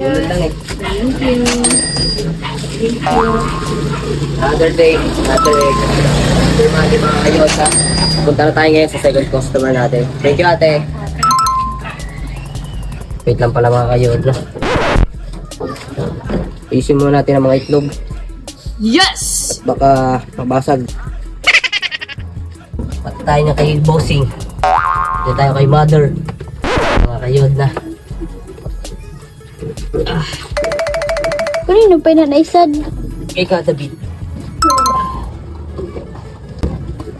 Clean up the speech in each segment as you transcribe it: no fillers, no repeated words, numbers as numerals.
Yun lang eh. Thank you. Thank you. Another day, another egg. Mga kayota. Punta na tayo ngayon sa second customer natin. Thank you, ate. Wait lang pala mga kayota. Isin muna natin ang mga itlog. Yes! At baka mabasag. Pati tayo na kay bossing. Pati tayo kay mother. Mga kayota. Kanino pa na naisad? Kay David.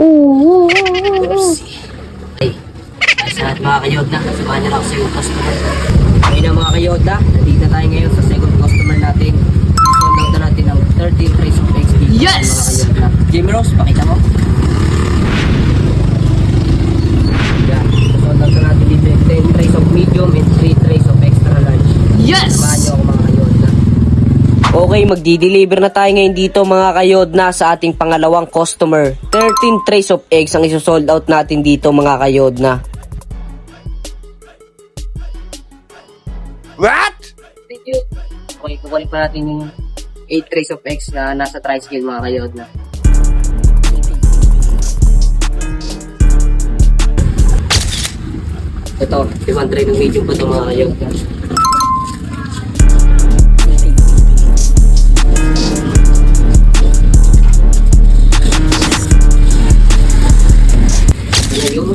Oo. Ay, sa lahat mga kayota, samahan niyo lang ako sa second customer. Ngayon na mga kayota, nandito tayo ngayon sa second customer natin. Sold out na natin ang 13 trays of XP. Yes! Mga kayota. Jimmy Rose, pakita mo. Yan, sold out na natin dito yung 10 trays of medium and 3 trays of extra large. Yes! Samahan niyo ako mga kayota. Okay, magdi-deliver na tayo ngayon dito mga kayodna sa ating pangalawang customer. 13 trays of eggs ang isosold out natin dito mga kayodna. What? Thank you. Okay, kukunin pa natin yung 8 trays of eggs na nasa tricycle mga kayodna. Ito, 1 tray ng medium pa ito mga kayodna. Yung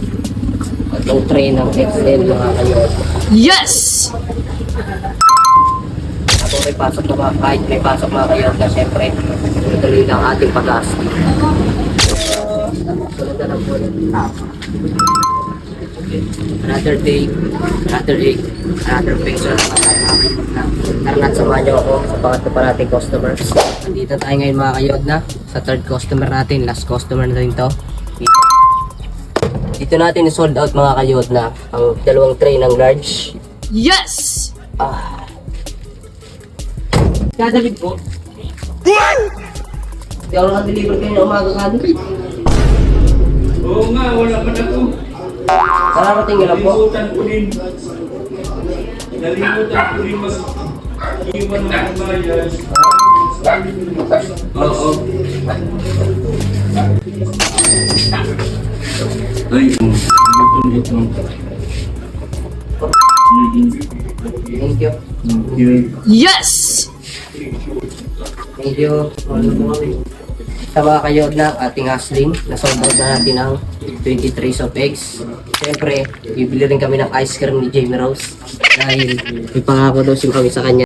tatlong tray ng XL mga kayodna. Yes! Ako may pasok na mga, kahit may pasok mga kayodna, syempre, tuloy lang ating pag-gas. Sunod na lang po. Another day, another egg, another peso na makakayodna. Tara na't samahan niyo ako sa pangatlo pa nating customers. Nandito tayo ngayon mga kayodna, sa third customer natin, last customer na rin to. Dito natin sold out mga kayodna, ang dalawang tray ng large. Yes! Dadalhin po. Hindi ako nakadeliver kayo na umaga kagad. Oo nga, wala pa na to. Kararating nyo lang po. Nalimutan ko rin. Nalimutan ko rin iwan ng bayad. Oo. Ay, ito. Thank you. Yes! Thank you. Sa mga kayodna, ating hustling, nasold out na natin ang 20 trays of eggs. Siyempre, bibili rin kami ng ice cream ni Jamie Rose. Dahil may pangako daw siya kami sa kanya.